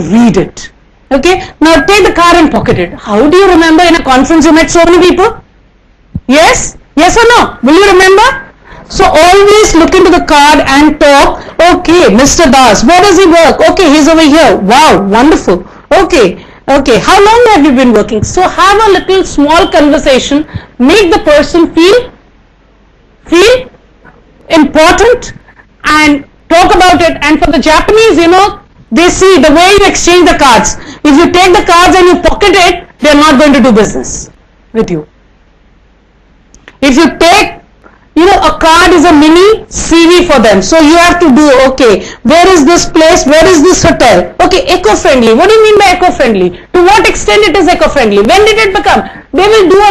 read it. Okay, now take the card and pocket it. How do you remember in a conference you met so many people? Yes? Yes or no? Will you remember? So always look into the card and talk. Okay, Mr. Das, where does he work? Okay, he's over here. Wow, wonderful. Okay, how long have you been working? So have a little small conversation. Make the person feel important and talk about it. And for the Japanese, they see the way you exchange the cards. If you take the cards and you pocket it, they're not going to do business with you. If you take, a card is a mini CV for them. So you have to do, okay, where is this place? Where is this hotel? Okay, eco-friendly. What do you mean by eco-friendly? To what extent it is eco-friendly? When did it become? They will do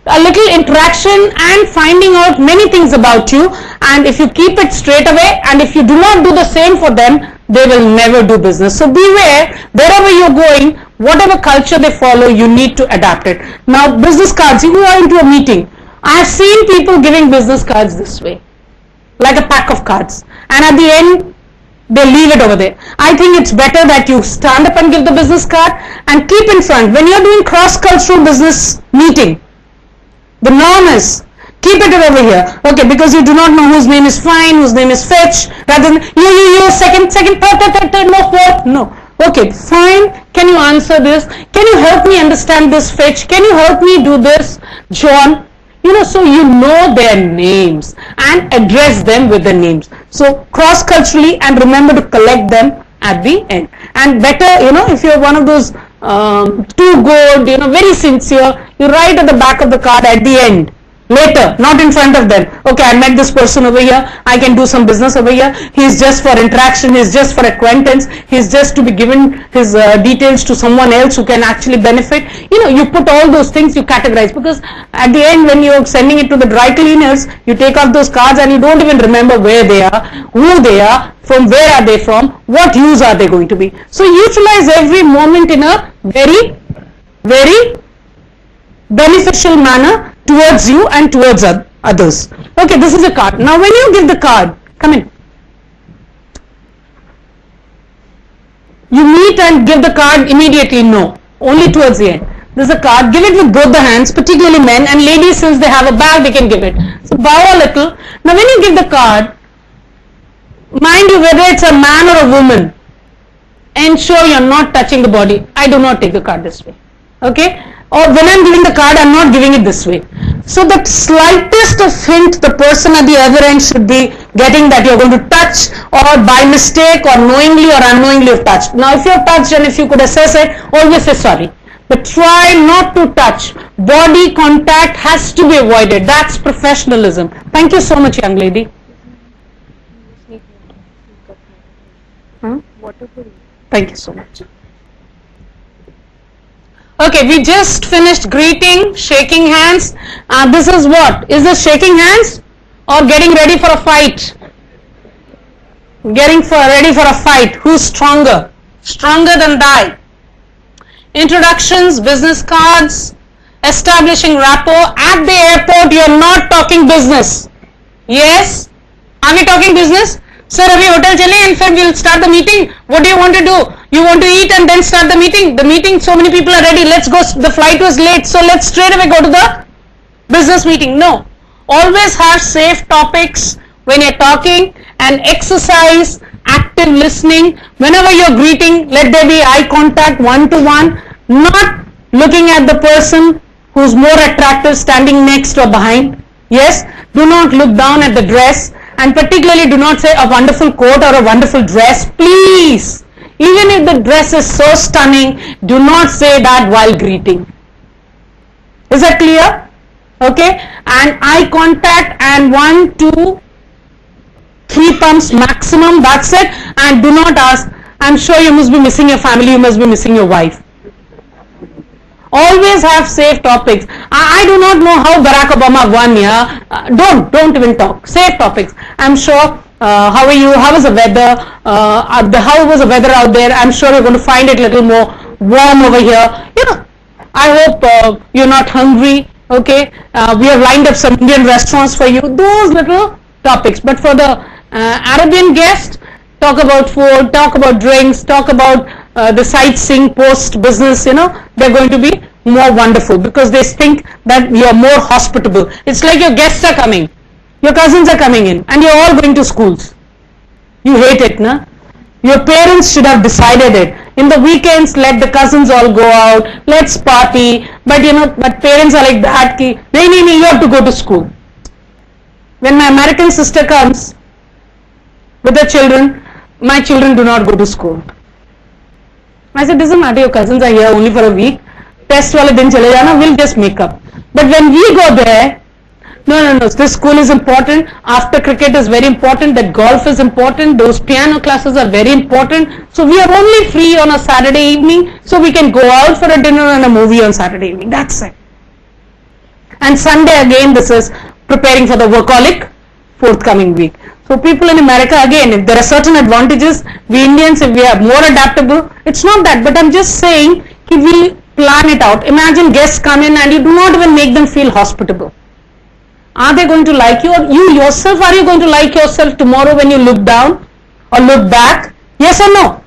a little interaction and finding out many things about you. And if you keep it straight away, and if you do not do the same for them, they will never do business. So beware, wherever you're going, whatever culture they follow, you need to adapt it. Now, business cards, you go into a meeting. I have seen people giving business cards this way, like a pack of cards. And at the end, they leave it over there. I think it's better that you stand up and give the business card and keep in front. When you're doing cross-cultural business meeting, the norm is keep it over here. Okay, because you do not know whose name is Fine, whose name is Fetch, rather than you, second, third, no, fourth, no. Okay, fine, can you answer this? Can you help me understand this, Fetch? Can you help me do this, John? So you know their names and address them with the names. So cross-culturally, and remember to collect them at the end. And better, if you're one of those too good, very sincere, you write at the back of the card at the end. Later, not in front of them. Okay, I met this person over here. I can do some business over here. He's just for interaction. He's just for acquaintance. He's just to be given his details to someone else who can actually benefit. You put all those things, you categorize, because at the end when you're sending it to the dry cleaners, you take off those cards and you don't even remember where they are, who they are, from where are they from, what use are they going to be. So utilize every moment in a very, very beneficial manner towards you and towards others. Okay, this is a card. Now when you give the card, come in. You meet and give the card immediately? No, only towards the end. This is a card, give it with both the hands, particularly men, and ladies, since they have a bag, they can give it. So bow a little. Now when you give the card, mind you, whether it's a man or a woman, ensure you're not touching the body. I do not take the card this way. Okay? Or when I'm giving the card, I'm not giving it this way. So the slightest of hint the person at the other end should be getting that you're going to touch, or by mistake or knowingly or unknowingly you've touched. Now if you've touched and if you could assess it, always say sorry. But try not to touch. Body contact has to be avoided. That's professionalism. Thank you so much, young lady. Thank you so much. Okay, we just finished greeting, shaking hands. This is what? Is this shaking hands or getting ready for a fight? Ready for a fight. Who's stronger? Stronger than thy. Introductions, business cards, establishing rapport. At the airport, you're not talking business. Yes? Are we talking business? Sir, abhi hotel chale and then we'll start the meeting. What do you want to do? You want to eat and then start the meeting? The meeting, so many people are ready. Let's go. The flight was late, so let's straight away go to the business meeting. No. Always have safe topics when you're talking, and exercise active listening. Whenever you're greeting, let there be eye contact, one-to-one, not looking at the person who's more attractive standing next or behind. Yes, do not look down at the dress, and particularly do not say a wonderful coat or a wonderful dress. Please, even if the dress is so stunning, do not say that while greeting. Is that clear? Okay, and eye contact, and 1, 2, 3 thumbs maximum, that's it. And do not ask, I'm sure you must be missing your family, you must be missing your wife. Always have safe topics. I do not know how Barack Obama won here. Don't even talk. Safe topics. I'm sure. How are you? How is the weather? How was the weather out there? I'm sure you're going to find it a little more warm over here. I hope you're not hungry. Okay. We have lined up some Indian restaurants for you. Those little topics. But for the Arabian guest, talk about food, talk about drinks, talk about the sightseeing post business, they're going to be more wonderful because they think that you're more hospitable. It's like your guests are coming, your cousins are coming in, and you're all going to schools. You hate it, na? Your parents should have decided it. In the weekends, let the cousins all go out, let's party, but but parents are like that, ki, no, you have to go to school. When my American sister comes with her children, my children do not go to school. I said, doesn't matter, your cousins are here only for a week. Test wale din chale jana, we'll just make up. But when we go there, no, this school is important, after cricket is very important, that golf is important, those piano classes are very important. So we are only free on a Saturday evening, so we can go out for a dinner and a movie on Saturday evening. That's it. And Sunday again, this is preparing for the workaholic forthcoming week. So people in America, again, if there are certain advantages, we Indians, if we are more adaptable, it's not that, but I'm just saying, we plan it out. Imagine guests come in and you do not even make them feel hospitable. Are they going to like you? Or you yourself, are you going to like yourself tomorrow when you look down or look back? Yes or no?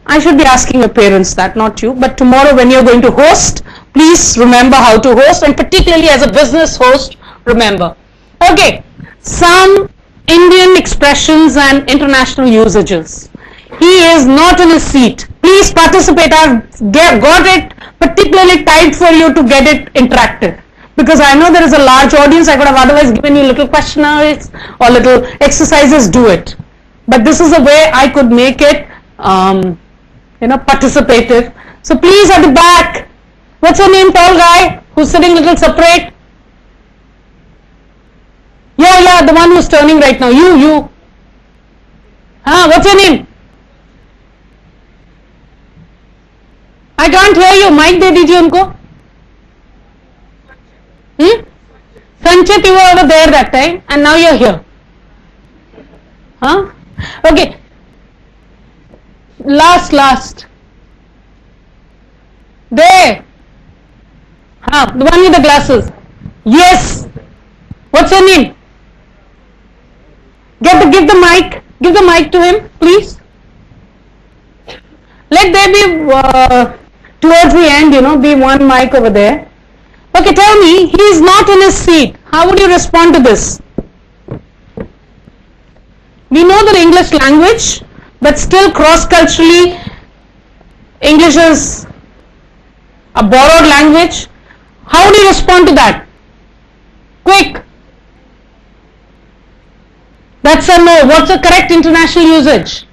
I should be asking your parents that, not you. But tomorrow when you're going to host, please remember how to host, and particularly as a business host, remember. Okay, some Indian expressions and international usages. He is not in his seat. Please participate. I've got it particularly typed for you to get it interactive. Because I know there is a large audience, I could have otherwise given you little questionnaires or little exercises, do it. But this is a way I could make it, participative. So please at the back, what's your name, tall guy, who's sitting a little separate? Yeah, the one who's turning right now, you. What's your name? I can't hear you, mic de dijiye unko. Sanchit, you were over there that time and now you're here. Okay. Last. There. The one with the glasses. Yes. What's your name? Give the mic. Give the mic to him, please. Let there be towards the end, be one mic over there. Okay, tell me, he is not in his seat. How would you respond to this? We know the English language, but still cross-culturally, English is a borrowed language. How would you respond to that? Quick. That's a no. What's the correct international usage?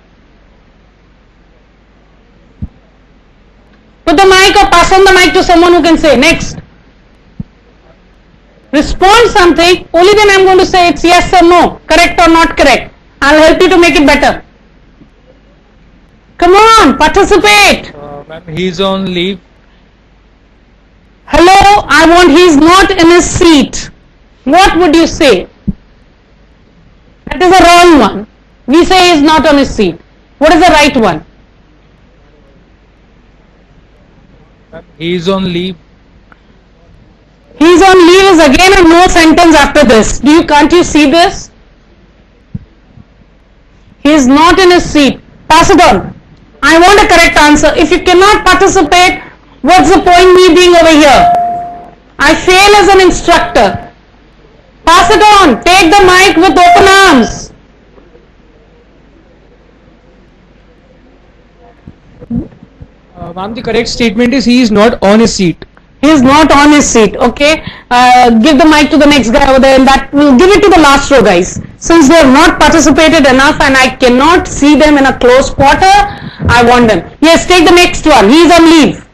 Put the mic or pass on the mic to someone who can say. Next. Respond something, only then I'm going to say it's yes or no, correct or not correct. I'll help you to make it better. Come on, participate. Ma'am, he's on leave. Hello, I want he's not in his seat. What would you say? That is a wrong one. We say he's not on his seat. What is the right one? Ma'am, he's on leave. He's on leave is again a no sentence after this. Can't you see this? He is not in his seat. Pass it on. I want a correct answer. If you cannot participate, what's the point me being over here? I fail as an instructor. Pass it on. Take the mic with open arms. Ma'am, the correct statement is he is not on his seat. He is not on his seat, okay? Give the mic to the next guy over there, and that will give it to the last row guys. Since they have not participated enough and I cannot see them in a close quarter, I want them. Yes, take the next one. He is on leave.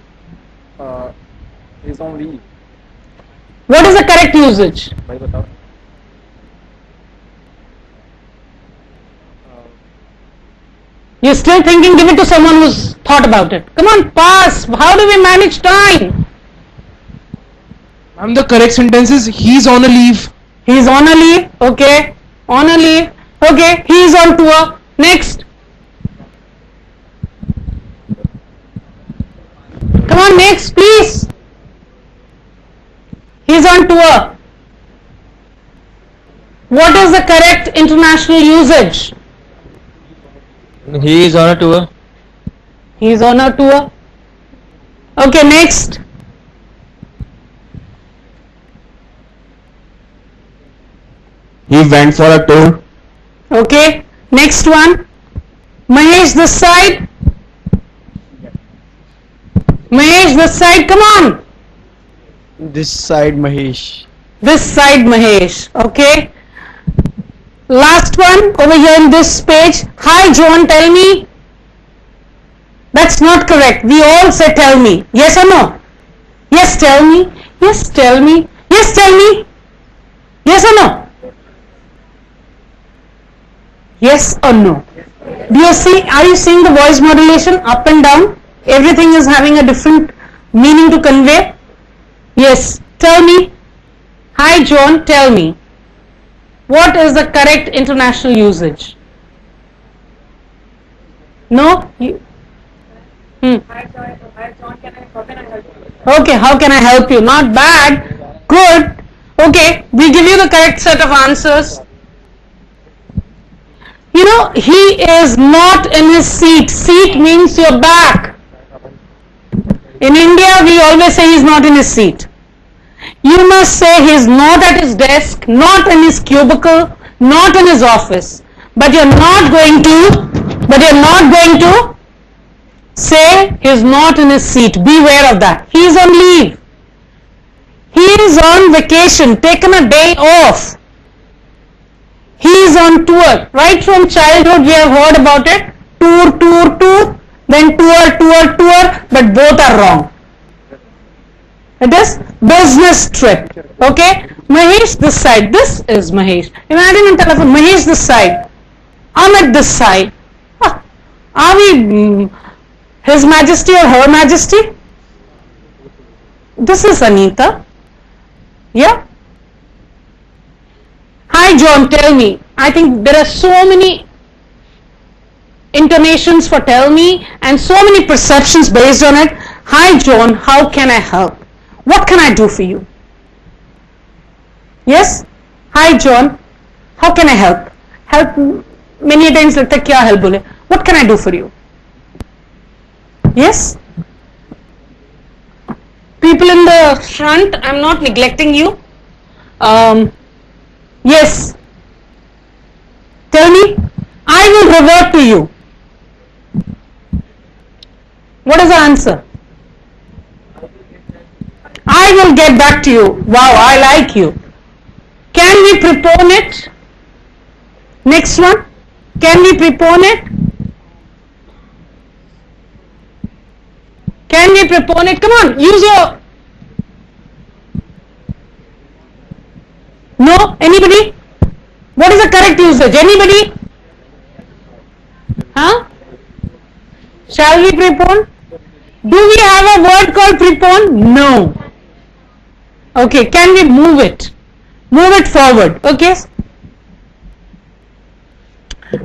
He's on leave. What is the correct usage? You're still thinking, give it to someone who's thought about it. Come on, pass. How do we manage time? Ma'am, the correct sentence is he's on a leave. He's on a leave, okay. On a leave, okay. He's on tour. Next. Come on, next, please. He's on tour. What is the correct international usage? He is on a tour. He is on a tour. Okay, next. He went for a tour. Okay, next one. Mahesh, this side. Mahesh, this side. Come on. This side, Mahesh. This side, Mahesh. Okay. Last one over here in this page. Hi, John, tell me. That's not correct. We all say tell me. Yes or no? Yes, tell me. Yes, tell me. Yes, tell me. Yes or no? Yes or no? Do you see? Are you seeing the voice modulation up and down? Everything is having a different meaning to convey. Yes. Tell me. Hi, John. Tell me. What is the correct international usage? No? Okay, how can I help you? Not bad. Good. Okay, we give you the correct set of answers. You know, he is not in his seat. Seat means your back. In India, we always say he's not in his seat. You must say he's not at his desk, not in his cubicle, not in his office. But you're not going to say he's not in his seat. Beware of that. He is on leave. He is on vacation, taken a day off. He is on tour. Right from childhood we have heard about it. Tour, tour, tour, then tour, tour, tour, but both are wrong. It is business trip. Okay? Mahesh this side. This is Mahesh. Imagine in telephone, Mahesh this side. Amit this side. Are we His Majesty or Her Majesty? This is Anita. Yeah? Hi John, tell me. I think there are so many intonations for tell me and so many perceptions based on it. Hi John, how can I help? What can I do for you? Yes? Hi John, how can I help? Help, many times लगता है क्या help बोले? What can I do for you? Yes? People in the front, I'm not neglecting you. Yes. Tell me. I will revert to you. What is the answer? I will get back to you. Wow, I like you. Can we prepone it? Next one. Can we prepone it? Can we prepone it? Come on, use your... No? Anybody? What is the correct usage? Anybody? Huh? Shall we prepone? Do we have a word called prepone? No. Okay, can we move it? Move it forward. Okay?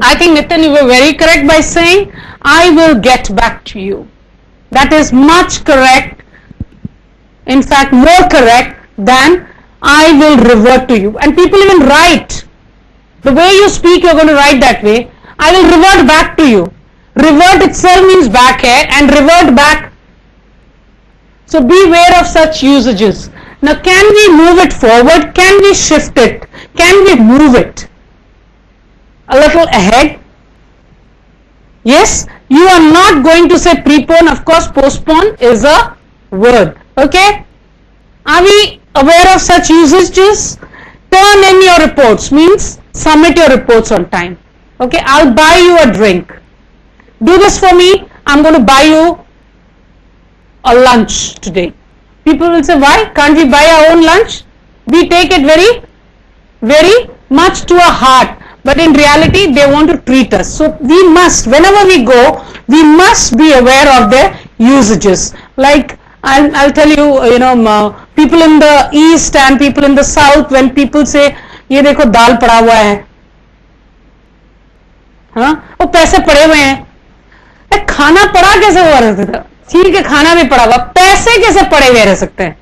I think Nitin, you were very correct by saying, I will get back to you. That is much correct. In fact, more correct than I will revert to you. And people even write. The way you speak, you're going to write that way. I will revert back to you. Revert itself means back here and revert back. So beware of such usages. Now, can we move it forward? Can we shift it? Can we move it a little ahead? Yes, you are not going to say prepone. Of course, postpone is a word. Okay? Are we aware of such usages? Turn in your reports means submit your reports on time. Okay? I'll buy you a drink. Do this for me. I'm going to buy you a lunch today. People will say, why can't we buy our own lunch? We take it very, very much to our heart. But in reality, they want to treat us. So we must, whenever we go, we must be aware of their usages. Like, I'll tell you, people in the east and people in the south, when people say, ये देखो दाल पड़ा हुआ है, हाँ, वो पैसे पड़े हुए हैं, खाना पड़ा कैसे हुआ रहता था? ठीक है, खाना भी पड़ा हुआ, पैसे कैसे पड़े हुए रह सकते हैं?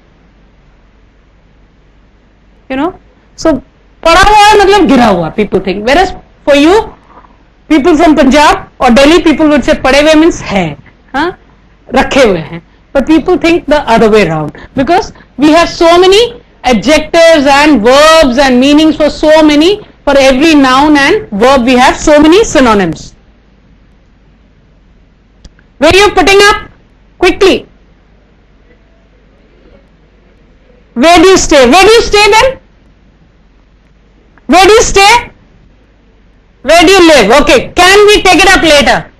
So पड़ा हुआ है मतलब गिरा हुआ. People think, whereas for you, People from Punjab or Delhi, people would say पढ़े हुए means है, हाँ, रखे हुए हैं. But people think the other way around, because we have so many adjectives and verbs and meanings for so many, for every noun and verb we have so many synonyms. Where are you putting up? Quickly. Where do you stay? Where do you stay then? Where do you stay? Where do you live? Okay, can we take it up later?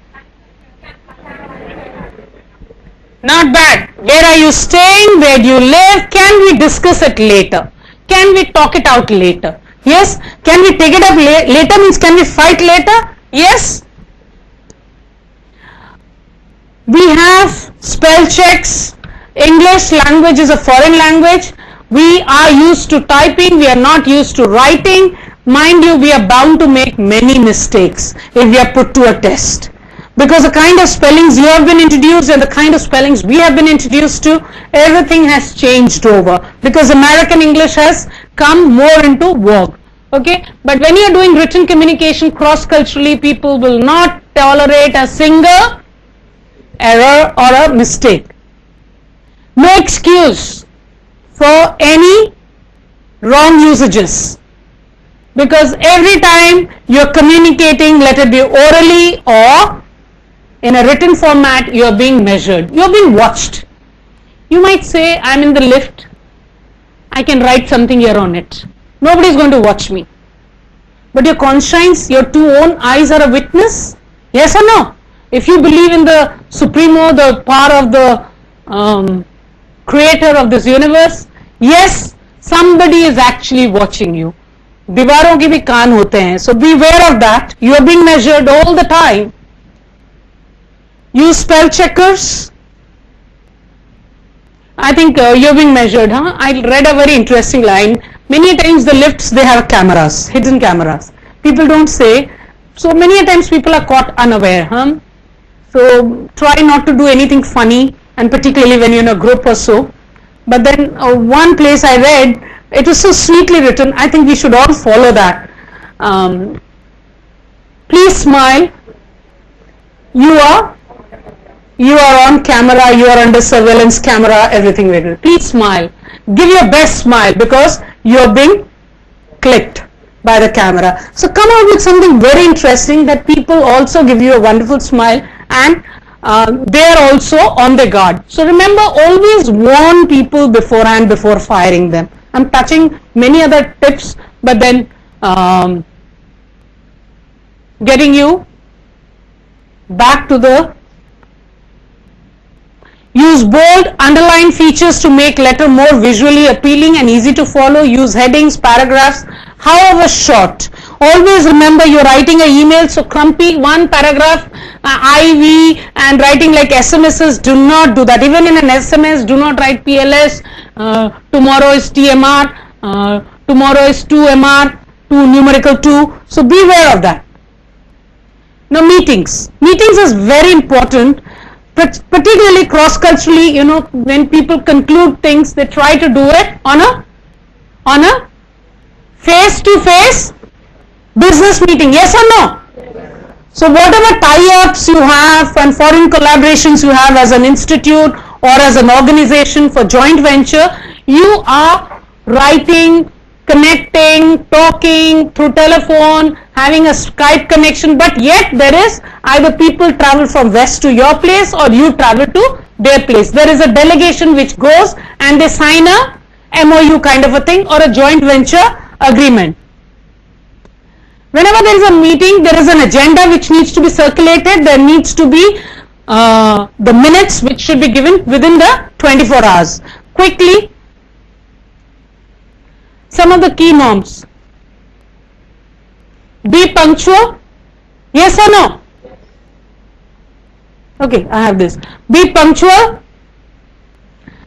Not bad. Where are you staying? Where do you live? Can we discuss it later? Can we talk it out later? Yes. Can we take it up later means can we fight later? Yes. We have spell checks. English language is a foreign language. We are used to typing. We are not used to writing. Mind you, we are bound to make many mistakes if we are put to a test. Because the kind of spellings you have been introduced and the kind of spellings we have been introduced to, everything has changed over. Because American English has come more into vogue. Okay? But when you are doing written communication cross-culturally, people will not tolerate a single error or a mistake. No excuse for any wrong usages. Because every time you are communicating, let it be orally or in a written format, you are being measured. You are being watched. You might say, I am in the lift. I can write something here on it. Nobody is going to watch me. But your conscience, your two own eyes are a witness. Yes or no? If you believe in the Supremo, the power of the creator of this universe, yes, somebody is actually watching you. दीवारों की भी कान होते हैं. So beware of that. You are being measured all the time. Use spell checkers. I think you're being measured, huh? I read a very interesting line. Many times the lifts, they have cameras, hidden cameras. People don't say. So many times people are caught unaware, huh? So try not to do anything funny, and particularly when you're in a group or so. But then one place I read, it was so sweetly written, I think we should all follow that. Please smile. You are on camera, you are under surveillance camera, everything very good. Please smile. Give your best smile because you are being clicked by the camera. So come out with something very interesting that people also give you a wonderful smile, and they are also on their guard. So remember, always warn people beforehand before firing them. I'm touching many other tips, but then getting you back to the use bold, underline features to make letter more visually appealing and easy to follow. Use headings, paragraphs, however short. Always remember you're writing an email, so clumpy one paragraph, IV, and writing like SMSs, do not do that. Even in an SMS, do not write PLS, tomorrow is TMR, tomorrow is 2MR, 2 numerical 2. So beware of that. Now meetings. Meetings is very important, particularly cross-culturally. You know, when people conclude things, they try to do it on a face-to-face business meeting. Yes or no? So whatever tie-ups you have and foreign collaborations you have as an institute or as an organization for joint venture, you are writing, connecting, talking through telephone, having a Skype connection, but yet there is either people travel from west to your place or you travel to their place. There is a delegation which goes and they sign a MOU kind of a thing or a joint venture agreement. Whenever there is a meeting, there is an agenda which needs to be circulated. There needs to be the minutes which should be given within the 24 hours. Quickly, some of the key norms. Be punctual. Yes or no? Okay, I have this. Be punctual.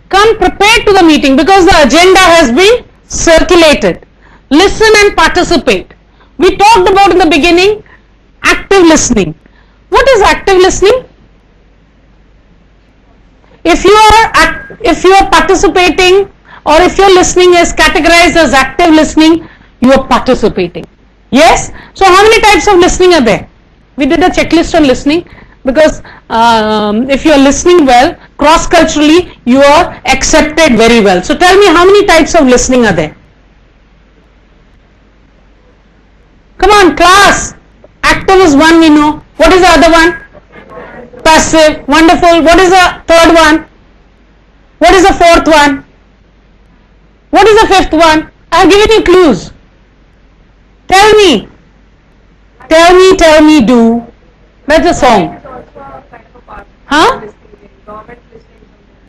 Come prepared to the meeting because the agenda has been circulated. Listen and participate. We talked about in the beginning active listening. What is active listening? If you are participating, or if your listening is categorized as active listening, you are participating. Yes? So how many types of listening are there? We did a checklist on listening because if you are listening well, cross-culturally, you are accepted very well. So tell me, how many types of listening are there? Come on, class. Active is one, we know. What is the other one? Passive. Wonderful. What is the third one? What is the fourth one? What is the fifth one? I have given you clues. Tell me. Tell me, do. That's a song. Huh?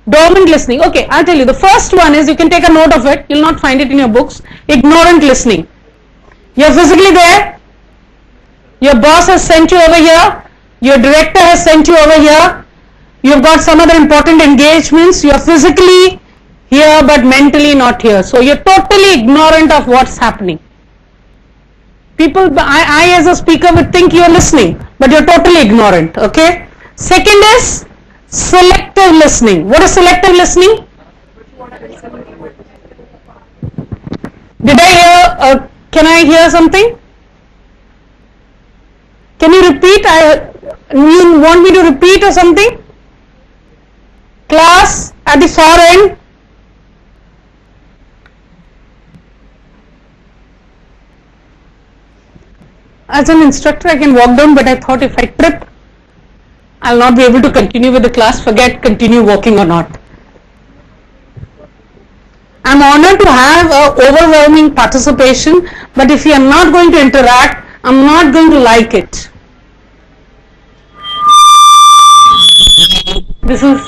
Dormant listening. Okay, I'll tell you. The first one is, you can take a note of it. You'll not find it in your books. Ignorant listening. You're physically there. Your boss has sent you over here. Your director has sent you over here. You've got some other important engagements. You're physically here but mentally not here. So you're totally ignorant of what's happening. People, I as a speaker would think you're listening, but you're totally ignorant. Okay. Second is selective listening. What is selective listening? Did I hear? Can I hear something? Can you repeat? You want me to repeat or something? Class at the far end. As an instructor, I can walk down, but I thought if I trip, I'll not be able to continue with the class. Forget continue walking or not. I'm honored to have overwhelming participation, but if you are not going to interact, I'm not going to like it. This is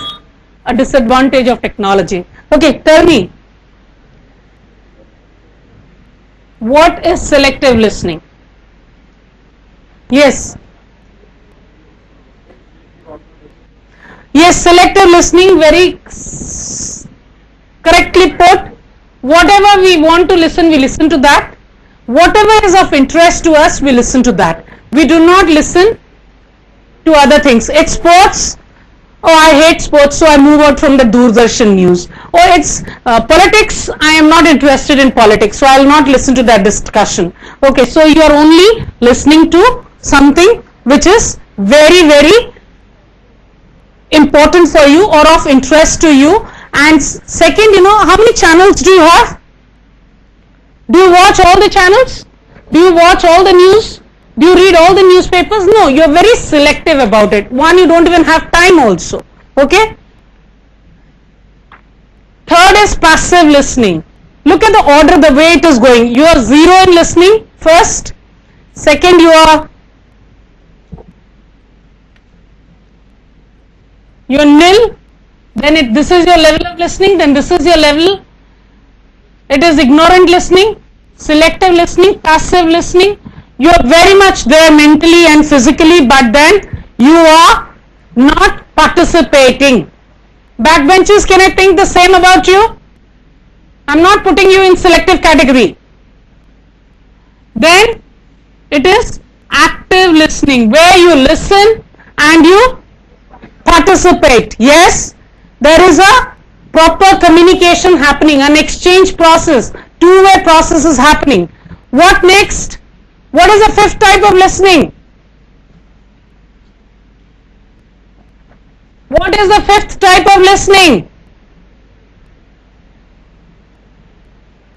a disadvantage of technology. Okay, tell me, what is selective listening? Yes. Yes, selective listening, very correctly put. Whatever we want to listen, we listen to that. Whatever is of interest to us, we listen to that. We do not listen to other things. It's sports. Oh, I hate sports, so I move out from the Doordarshan news. Or it's politics. I am not interested in politics, so I will not listen to that discussion. Okay, so you are only listening to something which is very, very important for you or of interest to you. And second, how many channels do you have? Do you watch all the channels? Do you watch all the news? Do you read all the newspapers? No, you are very selective about it. One, you don't even have time also. Okay? Third is passive listening. Look at the order, the way it is going. You are zero in listening first. Second, you are nil. Then this is your level of listening. Then this is your level. It is ignorant listening, selective listening, passive listening. You are very much there mentally and physically, but then you are not participating. Backbenchers, can I think the same about you? I'm not putting you in selective category. Then it is active listening, where you listen and you participate. Yes, there is a proper communication happening, an exchange process, two-way process is happening. What next? What is the fifth type of listening? What is the fifth type of listening?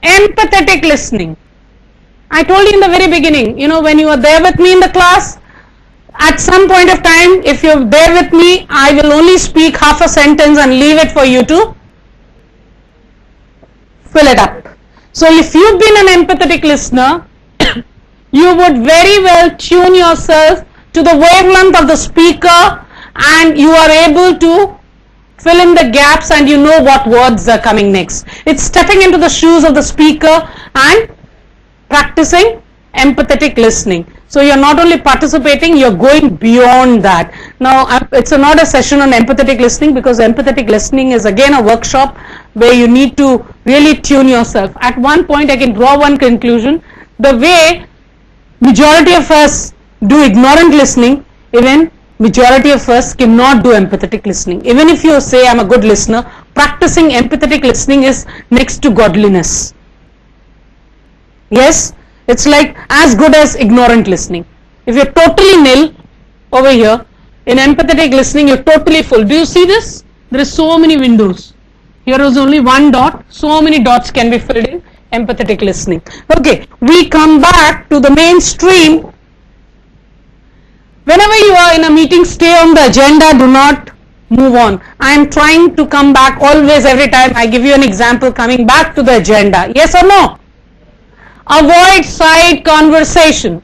Empathetic listening. I told you in the very beginning, when you are there with me in the class, at some point of time, if you're there with me, I will only speak half a sentence and leave it for you to fill it up. So if you've been an empathetic listener, you would very well tune yourself to the wavelength of the speaker, and you are able to fill in the gaps and you know what words are coming next. It's stepping into the shoes of the speaker and practicing empathetic listening. So you're not only participating, you're going beyond that. Now, it's not a session on empathetic listening, because empathetic listening is again a workshop where you need to really tune yourself. At one point, I can draw one conclusion. The way majority of us do ignorant listening, even majority of us cannot do empathetic listening. Even if you say I'm a good listener, practicing empathetic listening is next to godliness. Yes, it's like as good as ignorant listening. If you're totally nil, over here. In empathetic listening, you're totally full. Do you see this? There is so many windows. Here is only one dot. So many dots can be filled in empathetic listening. Okay, we come back to the mainstream. Whenever you are in a meeting, stay on the agenda. Do not move on. I am trying to come back always, every time I give you an example, coming back to the agenda. Yes or no? Avoid side conversation.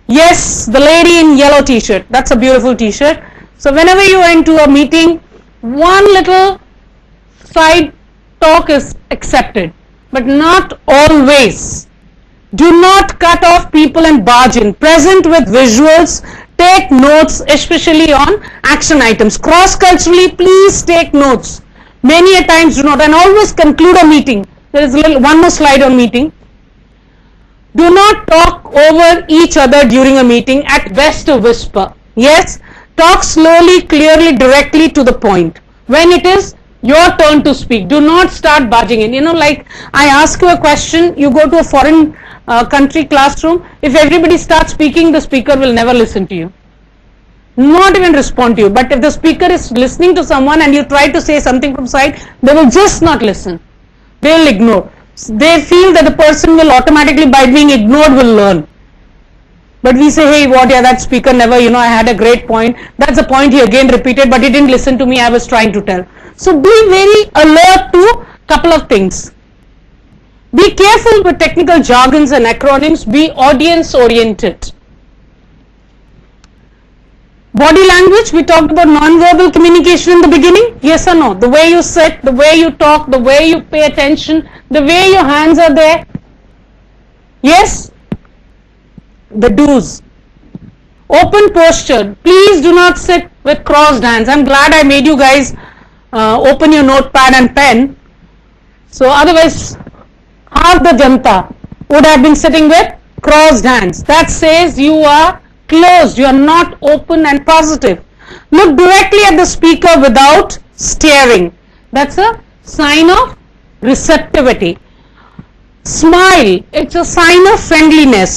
Yes, the lady in yellow t-shirt. That's a beautiful t-shirt. So whenever you are into a meeting, one little side talk is accepted, but not always. Do not cut off people and barge in. Present with visuals. Take notes, especially on action items. Cross-culturally, please take notes. Many a times do not, and always conclude a meeting. There is one more slide on meeting. Do not talk over each other during a meeting, at best a whisper. Yes, talk slowly, clearly, directly to the point. When it is your turn to speak, do not start barging in. You know, like I ask you a question, you go to a foreign country classroom, if everybody starts speaking, the speaker will never listen to you. Not even respond to you. But if the speaker is listening to someone and you try to say something from side, they will just not listen. They will ignore. They feel that the person will automatically, by being ignored, will learn. But we say, hey, what, yeah, that speaker never, I had a great point. That's a point he again repeated, but he didn't listen to me, I was trying to tell. So be very alert to couple of things. Be careful with technical jargons and acronyms. Be audience oriented. Body language, we talked about non-verbal communication in the beginning. Yes or no? The way you sit, the way you talk, the way you pay attention, the way your hands are there. Yes? The do's. Open posture. Please do not sit with crossed hands. I'm glad I made you guys open your notepad and pen. So otherwise, half the janta would have been sitting with crossed hands. That says you are closed, you are not open and positive. Look directly at the speaker without staring. That's a sign of receptivity. Smile, it's a sign of friendliness.